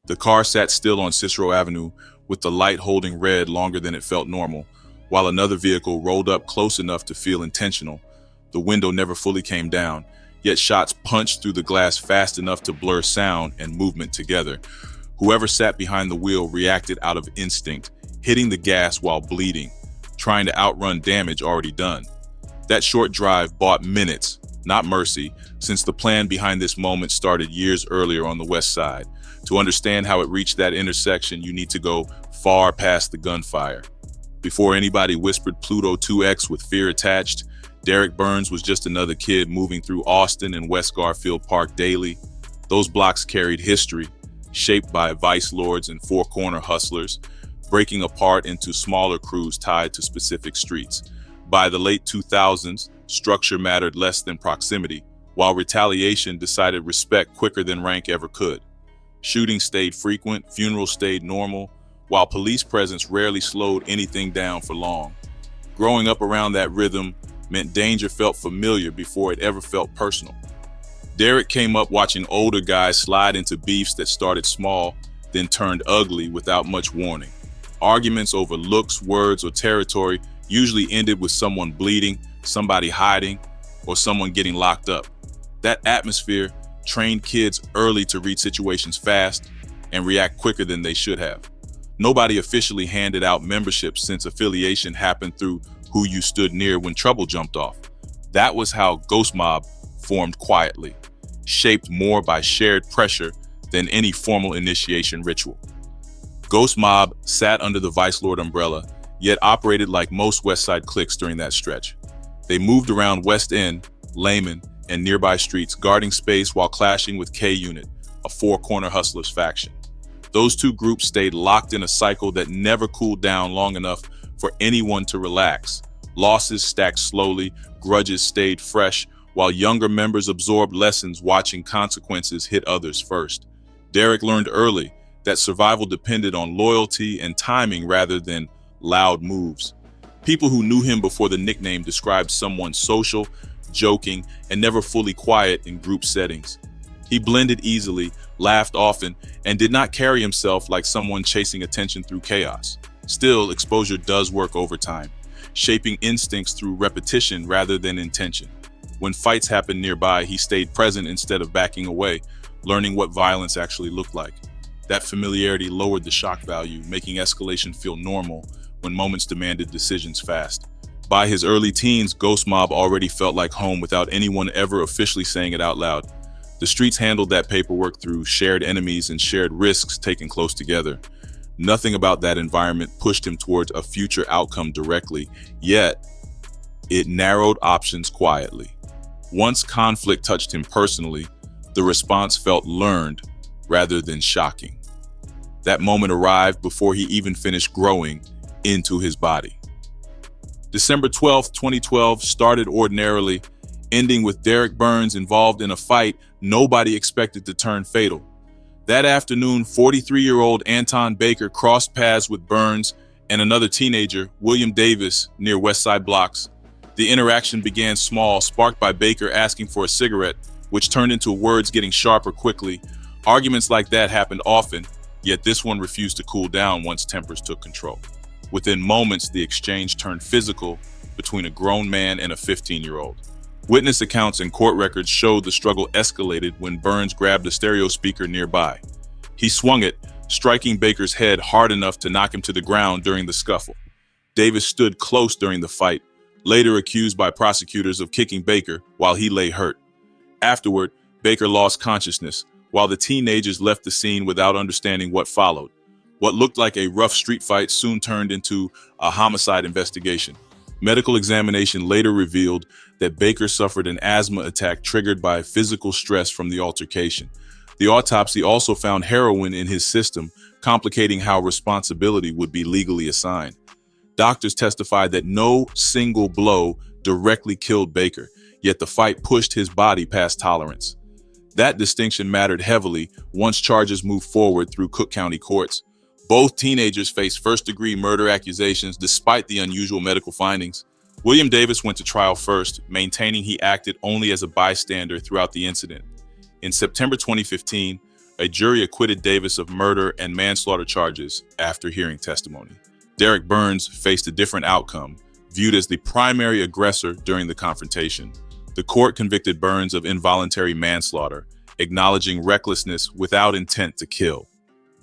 The car sat still on Cicero Avenue with the light holding red longer than it felt normal, while another vehicle rolled up close enough to feel intentional. The window never fully came down, yet shots punched through the glass fast enough to blur sound and movement together. Whoever sat behind the wheel reacted out of instinct, hitting the gas while bleeding, trying to outrun damage already done. That short drive bought minutes, not mercy, since the plan behind this moment started years earlier on the west side. To understand how it reached that intersection, you need to go far past the gunfire. Before anybody whispered Pluto 2X with fear attached, Derek Burns was just another kid moving through Austin and West Garfield Park daily. Those blocks carried history, shaped by vice lords and four-corner hustlers, breaking apart into smaller crews tied to specific streets. By the late 2000s, structure mattered less than proximity, while retaliation decided respect quicker than rank ever could. Shootings stayed frequent, funerals stayed normal, while police presence rarely slowed anything down for long. Growing up around that rhythm meant danger felt familiar before it ever felt personal. Derek came up watching older guys slide into beefs that started small, then turned ugly without much warning. Arguments over looks, words, or territory usually ended with someone bleeding, somebody hiding, or someone getting locked up. That atmosphere trained kids early to read situations fast and react quicker than they should have. Nobody officially handed out memberships since affiliation happened through who you stood near when trouble jumped off. That was how Ghost Mob formed quietly, shaped more by shared pressure than any formal initiation ritual. Ghost Mob sat under the Vice Lord umbrella, yet operated like most West Side cliques during that stretch. They moved around West End, Layman, and nearby streets, guarding space while clashing with K-Unit, a four-corner hustlers faction. Those two groups stayed locked in a cycle that never cooled down long enough for anyone to relax. Losses stacked slowly, grudges stayed fresh, while younger members absorbed lessons watching consequences hit others first. Derek learned early that survival depended on loyalty and timing rather than loud moves. People who knew him before the nickname described someone social, joking, and never fully quiet in group settings. He blended easily, laughed often, and did not carry himself like someone chasing attention through chaos. Still, exposure does work overtime, shaping instincts through repetition rather than intention. When fights happened nearby, he stayed present instead of backing away, learning what violence actually looked like. That familiarity lowered the shock value, making escalation feel normal when moments demanded decisions fast. By his early teens, Ghost Mob already felt like home without anyone ever officially saying it out loud. The streets handled that paperwork through shared enemies and shared risks taken close together. Nothing about that environment pushed him towards a future outcome directly, yet it narrowed options quietly. Once conflict touched him personally, the response felt learned rather than shocking. That moment arrived before he even finished growing into his body. December 12, 2012 started ordinarily, ending with Derek Burns involved in a fight nobody expected to turn fatal. That afternoon, 43-year-old Anton Baker crossed paths with Burns and another teenager, William Davis, near West Side blocks. The interaction began small, sparked by Baker asking for a cigarette, which turned into words getting sharper quickly. Arguments like that happened often, yet this one refused to cool down once tempers took control. Within moments, the exchange turned physical between a grown man and a 15-year-old. Witness accounts and court records showed the struggle escalated when Burns grabbed a stereo speaker nearby. He swung it, striking Baker's head hard enough to knock him to the ground during the scuffle. Davis stood close during the fight, later accused by prosecutors of kicking Baker while he lay hurt. Afterward, Baker lost consciousness, while the teenagers left the scene without understanding what followed. What looked like a rough street fight soon turned into a homicide investigation. Medical examination later revealed that Baker suffered an asthma attack triggered by physical stress from the altercation. The autopsy also found heroin in his system, complicating how responsibility would be legally assigned. Doctors testified that no single blow directly killed Baker, yet the fight pushed his body past tolerance. That distinction mattered heavily once charges moved forward through Cook County courts. Both teenagers faced first-degree murder accusations despite the unusual medical findings. William Davis went to trial first, maintaining he acted only as a bystander throughout the incident. In September 2015, a jury acquitted Davis of murder and manslaughter charges after hearing testimony. Derek Burns faced a different outcome, viewed as the primary aggressor during the confrontation. The court convicted Burns of involuntary manslaughter, acknowledging recklessness without intent to kill.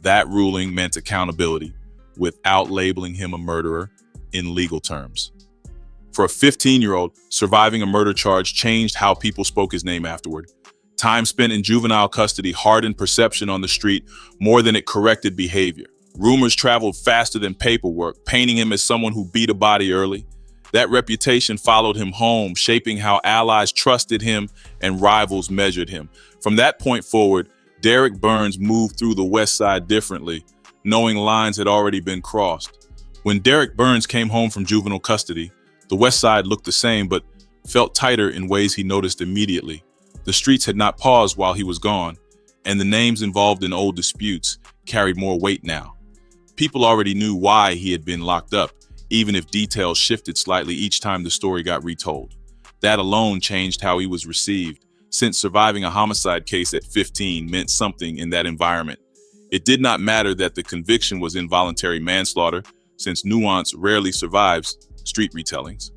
That ruling meant accountability, without labeling him a murderer in legal terms. For a 15-year-old, surviving a murder charge changed how people spoke his name afterward. Time spent in juvenile custody hardened perception on the street more than it corrected behavior. Rumors traveled faster than paperwork, painting him as someone who beat a body early. That reputation followed him home, shaping how allies trusted him and rivals measured him. From that point forward, Derek Burns moved through the West Side differently, knowing lines had already been crossed. When Derek Burns came home from juvenile custody, the West Side looked the same but felt tighter in ways he noticed immediately. The streets had not paused while he was gone, and the names involved in old disputes carried more weight now. People already knew why he had been locked up, even if details shifted slightly each time the story got retold. That alone changed how he was received, since surviving a homicide case at 15 meant something in that environment. It did not matter that the conviction was involuntary manslaughter, since nuance rarely survives street retellings.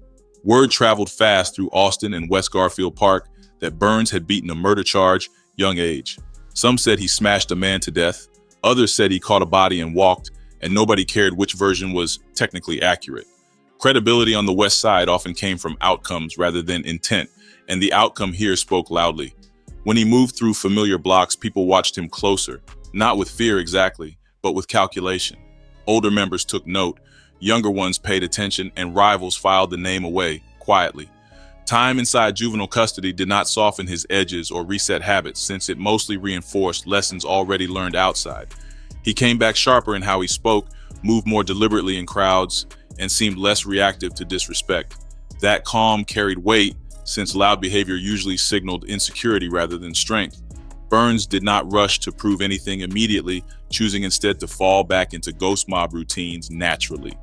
Word traveled fast through Austin and West Garfield Park that Burns had beaten a murder charge young age. Some said he smashed a man to death, others said he caught a body and walked, and nobody cared which version was technically accurate. Credibility on the West Side often came from outcomes rather than intent, and the outcome here spoke loudly. When he moved through familiar blocks, people watched him closer, not with fear exactly, but with calculation. Older members took note, younger ones paid attention, and rivals filed the name away quietly. Time inside juvenile custody did not soften his edges or reset habits, since it mostly reinforced lessons already learned outside. He came back sharper in how he spoke, moved more deliberately in crowds, and seemed less reactive to disrespect. That calm carried weight, since loud behavior usually signaled insecurity rather than strength. Burns did not rush to prove anything immediately, choosing instead to fall back into ghost mob routines naturally.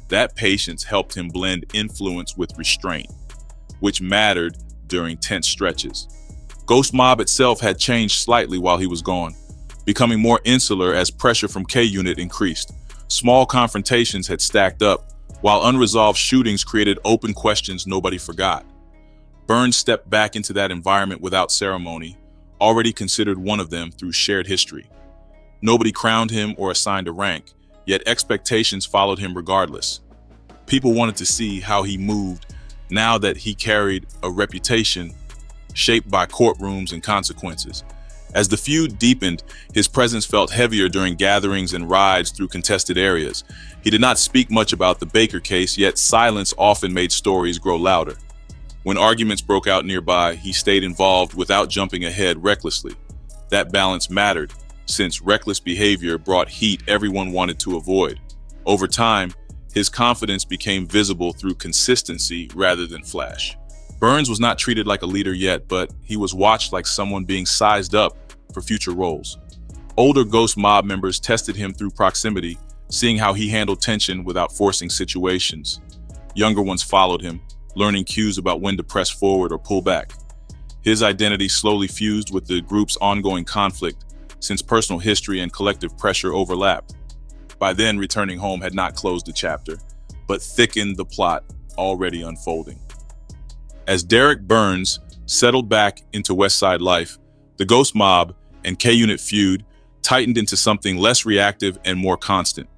That patience helped him blend influence with restraint, which mattered during tense stretches. Ghost mob itself had changed slightly while he was gone, becoming more insular as pressure from K-Unit increased. Small confrontations had stacked up, while unresolved shootings created open questions nobody forgot. Burns stepped back into that environment without ceremony, already considered one of them through shared history. Nobody crowned him or assigned a rank, yet expectations followed him regardless. People wanted to see how he moved now that he carried a reputation shaped by courtrooms and consequences. As the feud deepened, his presence felt heavier during gatherings and rides through contested areas. He did not speak much about the Baker case, yet silence often made stories grow louder. When arguments broke out nearby, he stayed involved without jumping ahead recklessly. That balance mattered, since reckless behavior brought heat everyone wanted to avoid. Over time, his confidence became visible through consistency rather than flash. Burns was not treated like a leader yet, but he was watched like someone being sized up for future roles. Older ghost mob members tested him through proximity, seeing how he handled tension without forcing situations. Younger ones followed him, learning cues about when to press forward or pull back. His identity slowly fused with the group's ongoing conflict, since personal history and collective pressure overlapped. By then, returning home had not closed the chapter, but thickened the plot already unfolding. As Derek Burns settled back into West Side life, the Ghost Mob and K-Unit feud tightened into something less reactive and more constant.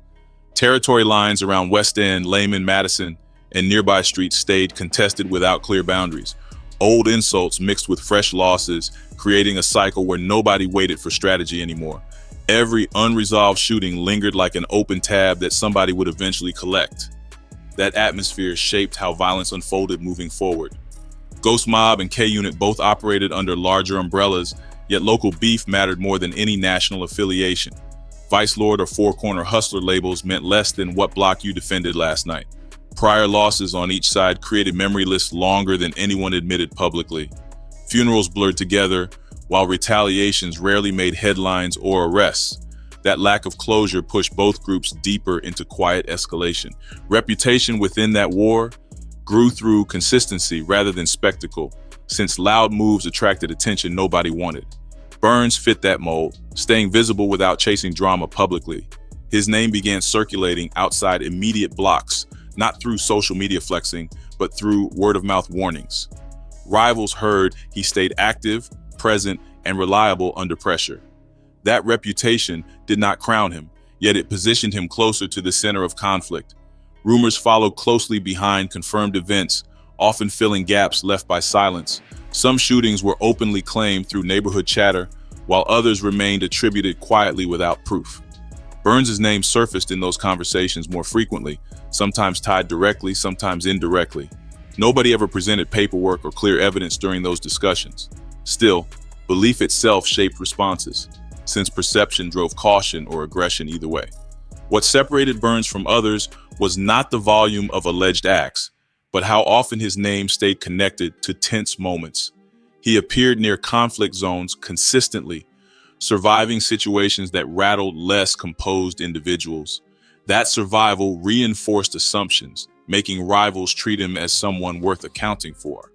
Territory lines around West End, Lehman, Madison, and nearby streets stayed contested without clear boundaries. Old insults mixed with fresh losses, creating a cycle where nobody waited for strategy anymore. Every unresolved shooting lingered like an open tab that somebody would eventually collect. That atmosphere shaped how violence unfolded moving forward. Ghost Mob and K-Unit both operated under larger umbrellas, yet local beef mattered more than any national affiliation. Vice Lord or Four Corner Hustler labels meant less than what block you defended last night. Prior losses on each side created memory lists longer than anyone admitted publicly. Funerals blurred together, while retaliations rarely made headlines or arrests. That lack of closure pushed both groups deeper into quiet escalation. Reputation within that war grew through consistency rather than spectacle, since loud moves attracted attention nobody wanted. Burns fit that mold, staying visible without chasing drama publicly. His name began circulating outside immediate blocks, not through social media flexing, but through word-of-mouth warnings. Rivals heard he stayed active, present, and reliable under pressure. That reputation did not crown him, yet it positioned him closer to the center of conflict. Rumors followed closely behind confirmed events, often filling gaps left by silence. Some shootings were openly claimed through neighborhood chatter, while others remained attributed quietly without proof. Burns' name surfaced in those conversations more frequently, sometimes tied directly, sometimes indirectly. Nobody ever presented paperwork or clear evidence during those discussions. Still, belief itself shaped responses, since perception drove caution or aggression either way. What separated Burns from others was not the volume of alleged acts, but how often his name stayed connected to tense moments. He appeared near conflict zones consistently, surviving situations that rattled less composed individuals. That survival reinforced assumptions, making rivals treat him as someone worth accounting for.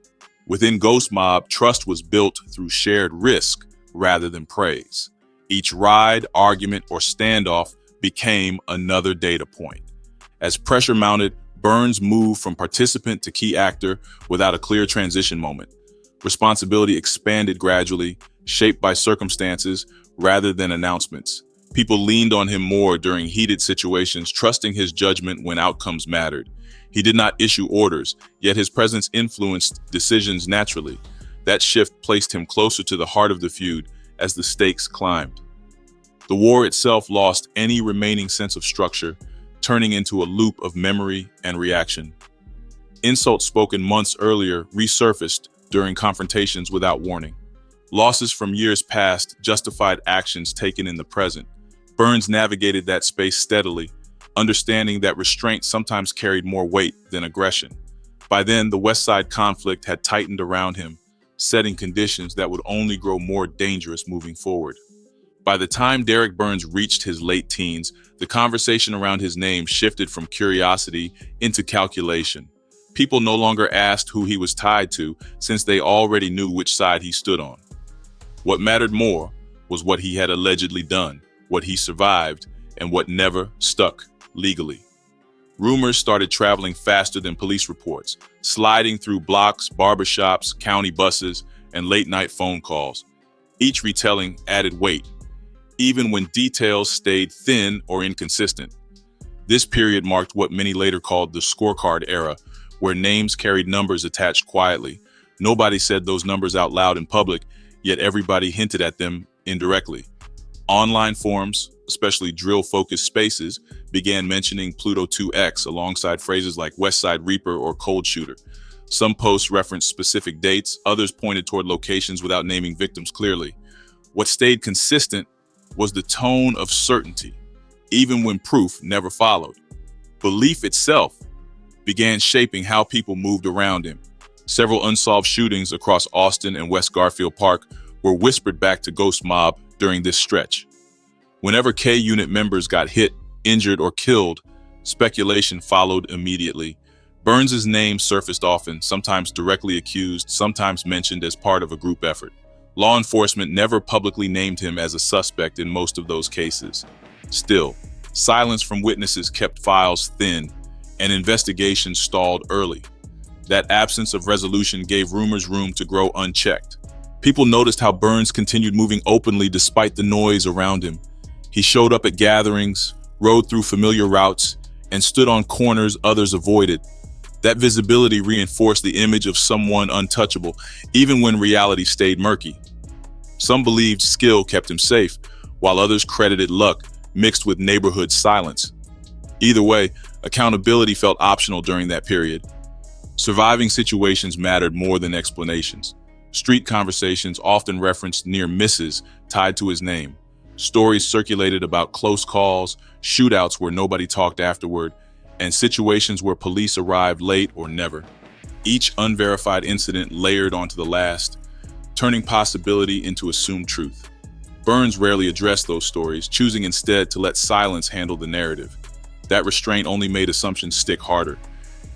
Within Ghost Mob, trust was built through shared risk rather than praise. Each ride, argument, or standoff became another data point. As pressure mounted, Burns moved from participant to key actor without a clear transition moment. Responsibility expanded gradually, shaped by circumstances rather than announcements. People leaned on him more during heated situations, trusting his judgment when outcomes mattered. He did not issue orders, yet his presence influenced decisions naturally. That shift placed him closer to the heart of the feud as the stakes climbed. The war itself lost any remaining sense of structure, turning into a loop of memory and reaction. Insults spoken months earlier resurfaced during confrontations without warning. Losses from years past justified actions taken in the present. Burns navigated that space steadily, understanding that restraint sometimes carried more weight than aggression. By then, the West Side conflict had tightened around him, setting conditions that would only grow more dangerous moving forward. By the time Derek Burns reached his late teens, the conversation around his name shifted from curiosity into calculation. People no longer asked who he was tied to, since they already knew which side he stood on. What mattered more was what he had allegedly done, what he survived, and what never stuck legally. Rumors started traveling faster than police reports, sliding through blocks, barbershops, county buses, and late-night phone calls. Each retelling added weight, even when details stayed thin or inconsistent. This period marked what many later called the scorecard era, where names carried numbers attached quietly. Nobody said those numbers out loud in public, yet everybody hinted at them indirectly. Online forums, especially drill-focused spaces, began mentioning Pluto 2X alongside phrases like West Side Reaper or Cold Shooter. Some posts referenced specific dates, others pointed toward locations without naming victims clearly. What stayed consistent was the tone of certainty, even when proof never followed. Belief itself began shaping how people moved around him. Several unsolved shootings across Austin and West Garfield Park were whispered back to Ghost Mob during this stretch. Whenever K-Unit members got hit, injured, or killed, speculation followed immediately. Burns' name surfaced often, sometimes directly accused, sometimes mentioned as part of a group effort. Law enforcement never publicly named him as a suspect in most of those cases. Still, silence from witnesses kept files thin, and investigations stalled early. That absence of resolution gave rumors room to grow unchecked. People noticed how Burns continued moving openly despite the noise around him. He showed up at gatherings, rode through familiar routes, and stood on corners others avoided. That visibility reinforced the image of someone untouchable, even when reality stayed murky. Some believed skill kept him safe, while others credited luck, mixed with neighborhood silence. Either way, accountability felt optional during that period. Surviving situations mattered more than explanations. Street conversations often referenced near misses tied to his name. Stories circulated about close calls, shootouts where nobody talked afterward, and situations where police arrived late or never. Each unverified incident layered onto the last, turning possibility into assumed truth. Burns rarely addressed those stories, choosing instead to let silence handle the narrative. That restraint only made assumptions stick harder.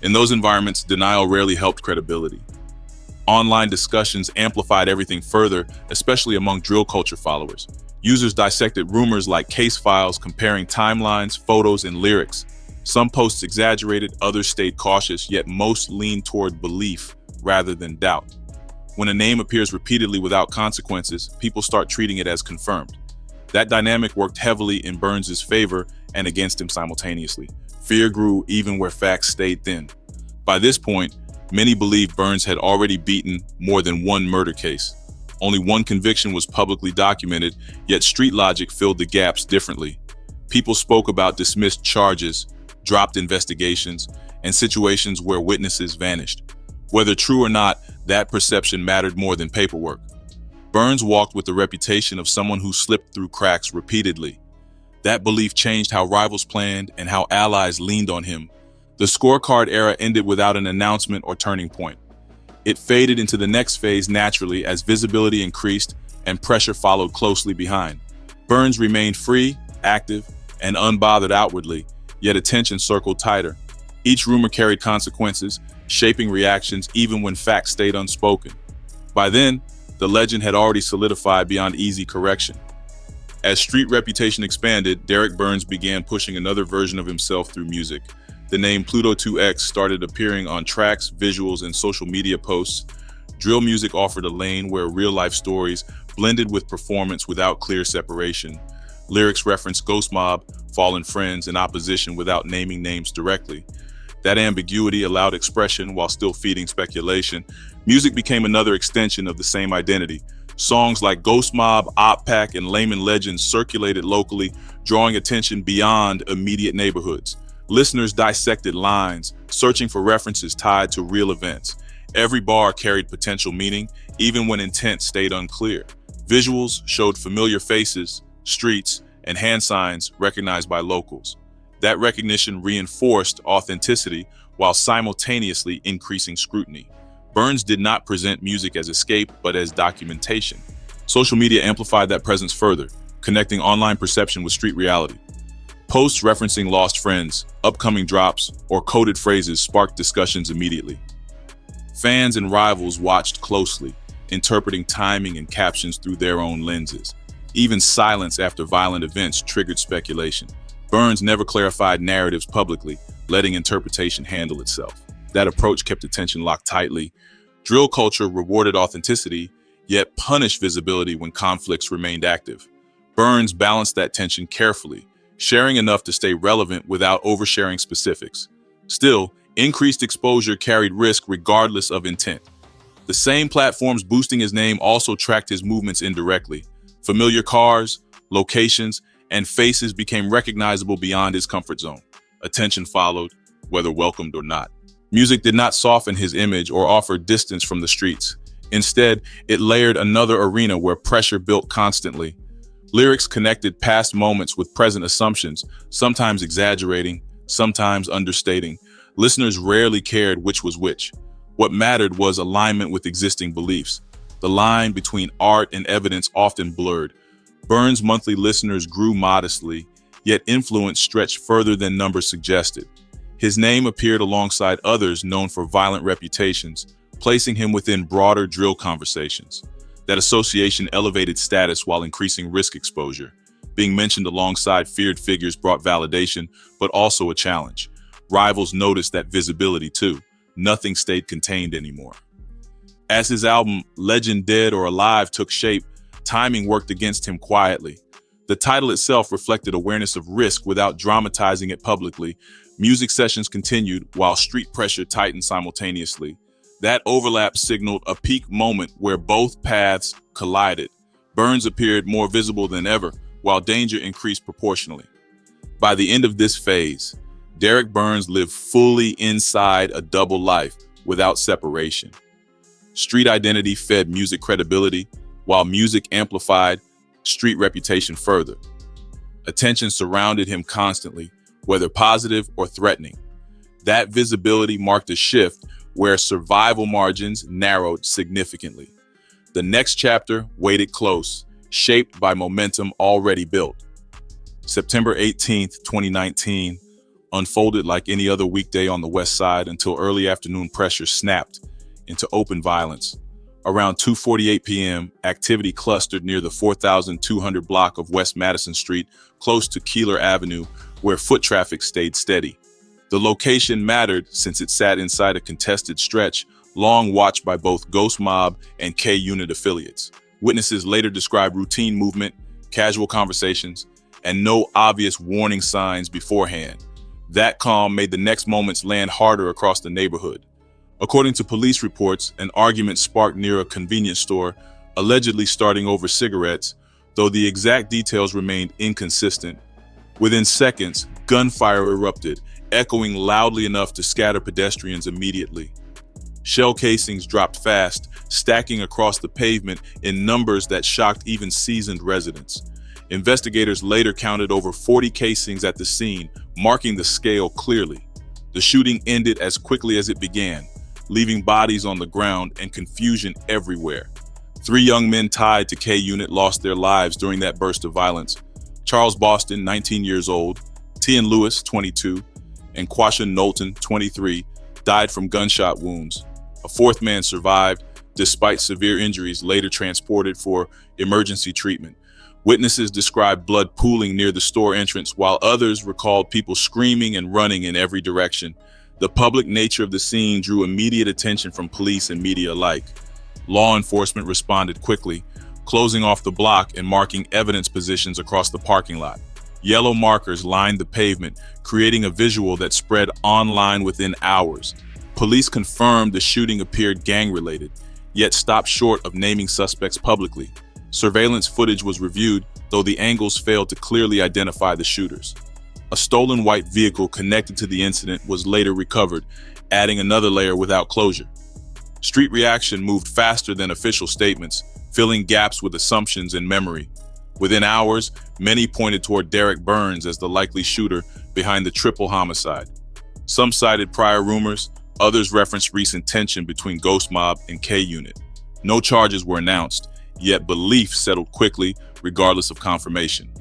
In those environments, denial rarely helped credibility. Online discussions amplified everything further, especially among drill culture followers. Users dissected rumors like case files, comparing timelines, photos, and lyrics. Some posts exaggerated, others stayed cautious, yet most leaned toward belief rather than doubt. When a name appears repeatedly without consequences, people start treating it as confirmed. That dynamic worked heavily in Burns's favor and against him simultaneously. Fear grew even where facts stayed thin. By this point, many believed Burns had already beaten more than one murder case. Only one conviction was publicly documented, yet street logic filled the gaps differently. People spoke about dismissed charges, dropped investigations, and situations where witnesses vanished. Whether true or not, that perception mattered more than paperwork. Burns walked with the reputation of someone who slipped through cracks repeatedly. That belief changed how rivals planned and how allies leaned on him. The scorecard era ended without an announcement or turning point. It faded into the next phase naturally as visibility increased and pressure followed closely behind. Burns remained free, active, and unbothered outwardly, yet attention circled tighter. Each rumor carried consequences, shaping reactions even when facts stayed unspoken. By then, the legend had already solidified beyond easy correction. As street reputation expanded, Derek Burns began pushing another version of himself through music. The name Pluto 2X started appearing on tracks, visuals, and social media posts. Drill music offered a lane where real-life stories blended with performance without clear separation. Lyrics referenced Ghost Mob, fallen friends, and opposition without naming names directly. That ambiguity allowed expression while still feeding speculation. Music became another extension of the same identity. Songs like Ghost Mob, Op Pack, and Layman Legends circulated locally, drawing attention beyond immediate neighborhoods. Listeners dissected lines, searching for references tied to real events. Every bar carried potential meaning, even when intent stayed unclear. Visuals showed familiar faces, streets, and hand signs recognized by locals. That recognition reinforced authenticity while simultaneously increasing scrutiny. Burns did not present music as escape, but as documentation. Social media amplified that presence further, connecting online perception with street reality. Posts referencing lost friends, upcoming drops, or coded phrases sparked discussions immediately. Fans and rivals watched closely, interpreting timing and captions through their own lenses. Even silence after violent events triggered speculation. Burns never clarified narratives publicly, letting interpretation handle itself. That approach kept attention locked tightly. Drill culture rewarded authenticity, yet punished visibility when conflicts remained active. Burns balanced that tension carefully, sharing enough to stay relevant without oversharing specifics. Still, increased exposure carried risk regardless of intent. The same platforms boosting his name also tracked his movements indirectly. Familiar cars, locations, and faces became recognizable beyond his comfort zone. Attention followed, whether welcomed or not. Music did not soften his image or offer distance from the streets. Instead, it layered another arena where pressure built constantly. Lyrics connected past moments with present assumptions, sometimes exaggerating, sometimes understating. Listeners rarely cared which was which. What mattered was alignment with existing beliefs. The line between art and evidence often blurred. Burns' monthly listeners grew modestly, yet influence stretched further than numbers suggested. His name appeared alongside others known for violent reputations, placing him within broader drill conversations. That association elevated status while increasing risk exposure. Being mentioned alongside feared figures brought validation, but also a challenge. Rivals noticed that visibility too. Nothing stayed contained anymore. As his album Legend Dead or Alive took shape, timing worked against him quietly. The title itself reflected awareness of risk without dramatizing it publicly. Music sessions continued while street pressure tightened simultaneously. That overlap signaled a peak moment where both paths collided. Burns appeared more visible than ever, while danger increased proportionally. By the end of this phase, Derek Burns lived fully inside a double life without separation. Street identity fed music credibility, while music amplified street reputation further. Attention surrounded him constantly, whether positive or threatening. That visibility marked a shift where survival margins narrowed significantly. The next chapter waited close, shaped by momentum already built. September 18th, 2019, unfolded like any other weekday on the West Side until early afternoon pressure snapped into open violence. Around 2:48 p.m., activity clustered near the 4,200 block of West Madison Street, close to Cicero Avenue, where foot traffic stayed steady. The location mattered since it sat inside a contested stretch, long watched by both Ghost Mob and K-Unit affiliates. Witnesses later described routine movement, casual conversations, and no obvious warning signs beforehand. That calm made the next moments land harder across the neighborhood. According to police reports, an argument sparked near a convenience store, allegedly starting over cigarettes, though the exact details remained inconsistent. Within seconds, gunfire erupted, echoing loudly enough to scatter pedestrians immediately. Shell casings dropped fast, stacking across the pavement in numbers that shocked even seasoned residents. Investigators later counted over 40 casings at the scene, marking the scale clearly. The shooting ended as quickly as it began, leaving bodies on the ground and confusion everywhere. 3 young men tied to K-Unit lost their lives during that burst of violence. Charles Boston, 19 years old, Tian Lewis, 22, and Quasha Knowlton, 23, died from gunshot wounds. A 4th man survived, despite severe injuries, later transported for emergency treatment. Witnesses described blood pooling near the store entrance, while others recalled people screaming and running in every direction. The public nature of the scene drew immediate attention from police and media alike. Law enforcement responded quickly, closing off the block and marking evidence positions across the parking lot. Yellow markers lined the pavement, creating a visual that spread online within hours. Police confirmed the shooting appeared gang-related, yet stopped short of naming suspects publicly. Surveillance footage was reviewed, though the angles failed to clearly identify the shooters. A stolen white vehicle connected to the incident was later recovered, adding another layer without closure. Street reaction moved faster than official statements, filling gaps with assumptions and memory. Within hours, many pointed toward Derek Burns as the likely shooter behind the triple homicide. Some cited prior rumors, others referenced recent tension between Ghost Mob and K-Unit. No charges were announced, yet belief settled quickly, regardless of confirmation.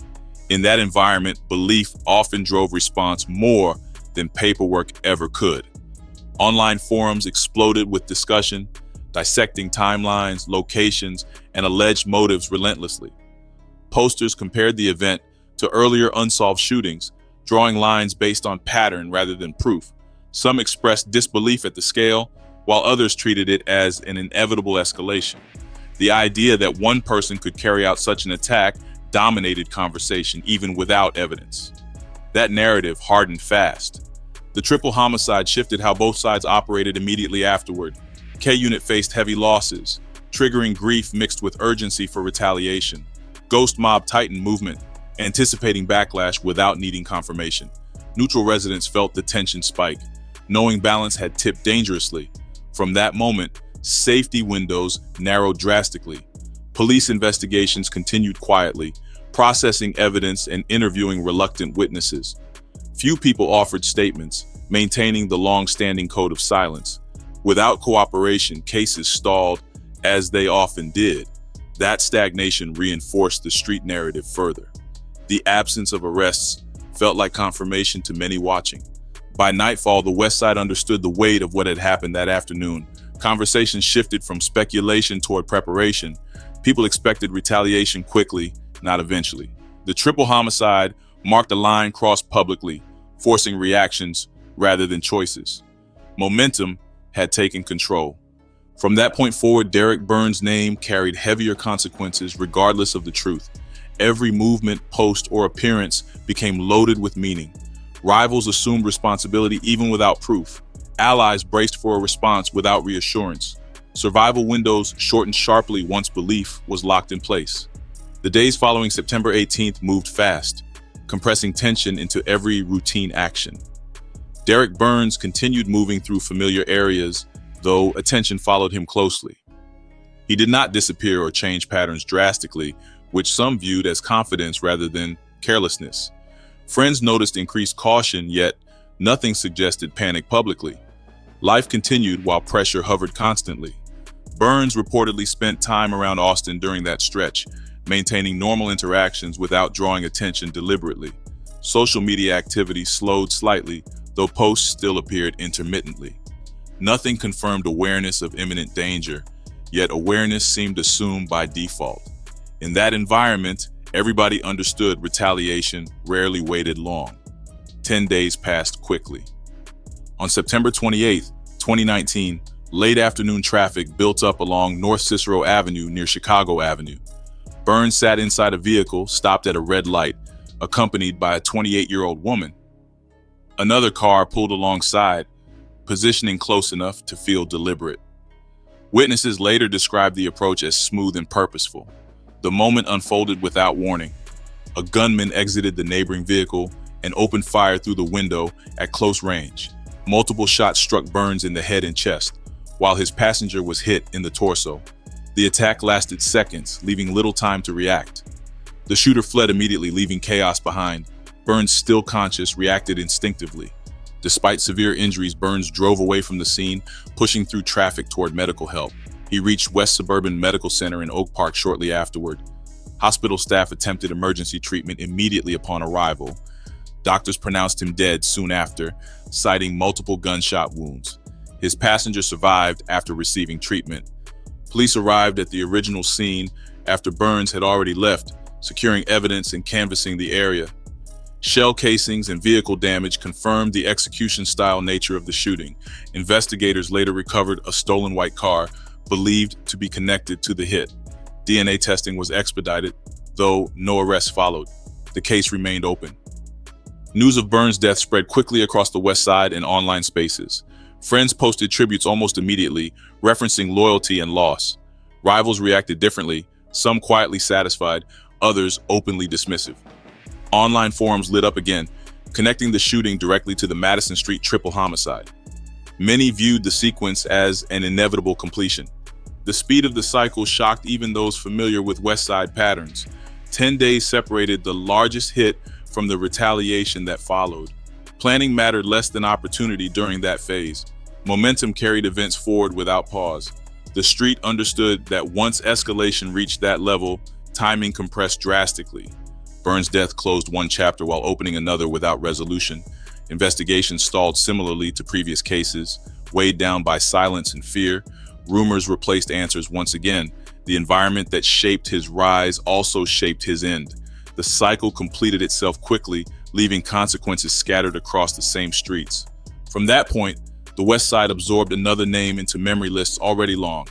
In that environment, belief often drove response more than paperwork ever could. Online forums exploded with discussion, dissecting timelines, locations, and alleged motives relentlessly. Posters compared the event to earlier unsolved shootings, drawing lines based on pattern rather than proof. Some expressed disbelief at the scale, while others treated it as an inevitable escalation. The idea that one person could carry out such an attack dominated conversation even without evidence. That narrative hardened fast. The triple homicide shifted how both sides operated immediately afterward. K-Unit faced heavy losses, triggering grief mixed with urgency for retaliation. Ghost Mob tightened movement, anticipating backlash without needing confirmation. Neutral residents felt the tension spike, knowing balance had tipped dangerously. From that moment, safety windows narrowed drastically. Police investigations continued quietly, processing evidence and interviewing reluctant witnesses. Few people offered statements, maintaining the long-standing code of silence. Without cooperation, cases stalled, as they often did. That stagnation reinforced the street narrative further. The absence of arrests felt like confirmation to many watching. By nightfall, the West Side understood the weight of what had happened that afternoon. Conversation shifted from speculation toward preparation. People expected retaliation quickly, not eventually. The triple homicide marked a line crossed publicly, forcing reactions rather than choices. Momentum had taken control. From that point forward, Derek Burns' name carried heavier consequences regardless of the truth. Every movement, post, or appearance became loaded with meaning. Rivals assumed responsibility even without proof. Allies braced for a response without reassurance. Survival windows shortened sharply once belief was locked in place. The days following September 18th moved fast, compressing tension into every routine action. Derek Burns continued moving through familiar areas, though attention followed him closely. He did not disappear or change patterns drastically, which some viewed as confidence rather than carelessness. Friends noticed increased caution, yet nothing suggested panic publicly. Life continued while pressure hovered constantly. Burns reportedly spent time around Austin during that stretch, maintaining normal interactions without drawing attention deliberately. Social media activity slowed slightly, though posts still appeared intermittently. Nothing confirmed awareness of imminent danger, yet awareness seemed assumed by default. In that environment, everybody understood retaliation rarely waited long. 10 days passed quickly. On September 28, 2019, late afternoon traffic built up along North Cicero Avenue near Chicago Avenue. Burns sat inside a vehicle stopped at a red light, accompanied by a 28-year-old woman. Another car pulled alongside, positioning close enough to feel deliberate. Witnesses later described the approach as smooth and purposeful. The moment unfolded without warning. A gunman exited the neighboring vehicle and opened fire through the window at close range. Multiple shots struck Burns in the head and chest, while his passenger was hit in the torso. The attack lasted seconds, leaving little time to react. The shooter fled immediately, leaving chaos behind. Burns, still conscious, reacted instinctively. Despite severe injuries, Burns drove away from the scene, pushing through traffic toward medical help. He reached West Suburban Medical Center in Oak Park shortly afterward. Hospital staff attempted emergency treatment immediately upon arrival. Doctors pronounced him dead soon after, citing multiple gunshot wounds. His passenger survived after receiving treatment. Police arrived at the original scene after Burns had already left, securing evidence and canvassing the area. Shell casings and vehicle damage confirmed the execution-style nature of the shooting. Investigators later recovered a stolen white car, believed to be connected to the hit. DNA testing was expedited, though no arrests followed. The case remained open. News of Burns' death spread quickly across the West Side and online spaces. Friends posted tributes almost immediately, referencing loyalty and loss. Rivals reacted differently, some quietly satisfied, others openly dismissive. Online forums lit up again, connecting the shooting directly to the Madison Street triple homicide. Many viewed the sequence as an inevitable completion. The speed of the cycle shocked even those familiar with West Side patterns. 10 days separated the largest hit from the retaliation that followed. Planning mattered less than opportunity during that phase. Momentum carried events forward without pause. The street understood that once escalation reached that level, timing compressed drastically. Burns' death closed one chapter while opening another without resolution. Investigations stalled similarly to previous cases, weighed down by silence and fear. Rumors replaced answers once again. The environment that shaped his rise also shaped his end. The cycle completed itself quickly, leaving consequences scattered across the same streets. From that point, the West Side absorbed another name into memory lists already long.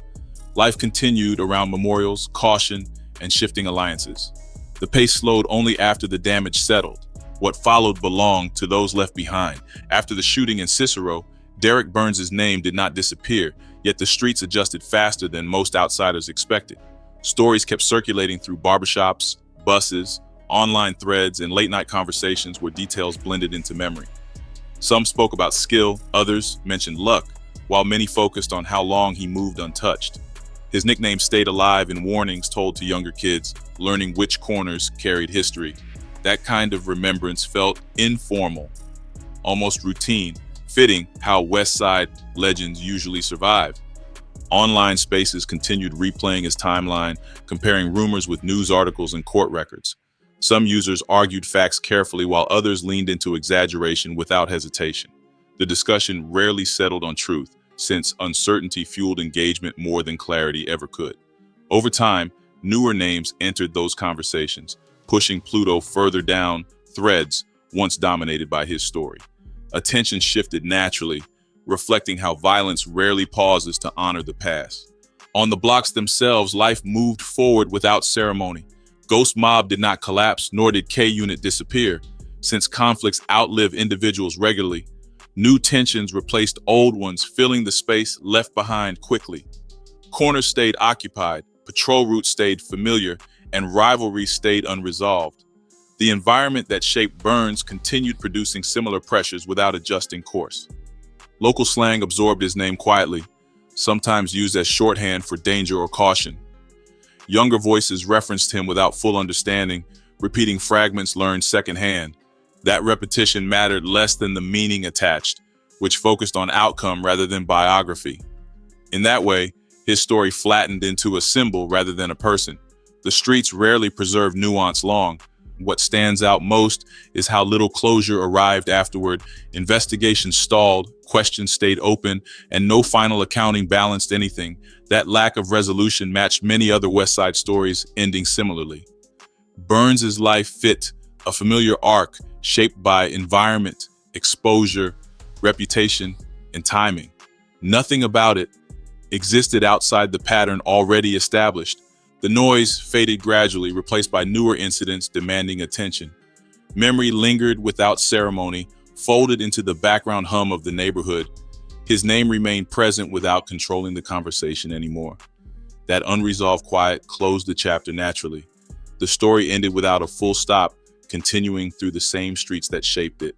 Life continued around memorials, caution, and shifting alliances. The pace slowed only after the damage settled. What followed belonged to those left behind. After the shooting in Cicero, Derek Burns' name did not disappear, yet the streets adjusted faster than most outsiders expected. Stories kept circulating through barbershops, buses, online threads, and late-night conversations where details blended into memory. Some spoke about skill, others mentioned luck, while many focused on how long he moved untouched. His nickname stayed alive in warnings told to younger kids, learning which corners carried history. That kind of remembrance felt informal, almost routine, fitting how West Side legends usually survive. Online spaces continued replaying his timeline, comparing rumors with news articles and court records. Some users argued facts carefully while others leaned into exaggeration without hesitation. The discussion rarely settled on truth, since uncertainty fueled engagement more than clarity ever could. Over time, newer names entered those conversations, pushing Pluto further down threads once dominated by his story. Attention shifted naturally, reflecting how violence rarely pauses to honor the past. On the blocks themselves, life moved forward without ceremony. Ghost Mob did not collapse, nor did K-Unit disappear. Since conflicts outlive individuals regularly, new tensions replaced old ones, filling the space left behind quickly. Corners stayed occupied, patrol routes stayed familiar, and rivalries stayed unresolved. The environment that shaped Burns continued producing similar pressures without adjusting course. Local slang absorbed his name quietly, sometimes used as shorthand for danger or caution. Younger voices referenced him without full understanding, repeating fragments learned secondhand. That repetition mattered less than the meaning attached, which focused on outcome rather than biography. In that way, his story flattened into a symbol rather than a person. The streets rarely preserved nuance long. What stands out most is how little closure arrived afterward. Investigations stalled, questions stayed open, and no final accounting balanced anything. That lack of resolution matched many other West Side stories, ending similarly. Burns's life fit a familiar arc shaped by environment, exposure, reputation, and timing. Nothing about it existed outside the pattern already established. The noise faded gradually, replaced by newer incidents demanding attention. Memory lingered without ceremony, folded into the background hum of the neighborhood. His name remained present without controlling the conversation anymore. That unresolved quiet closed the chapter naturally. The story ended without a full stop, continuing through the same streets that shaped it.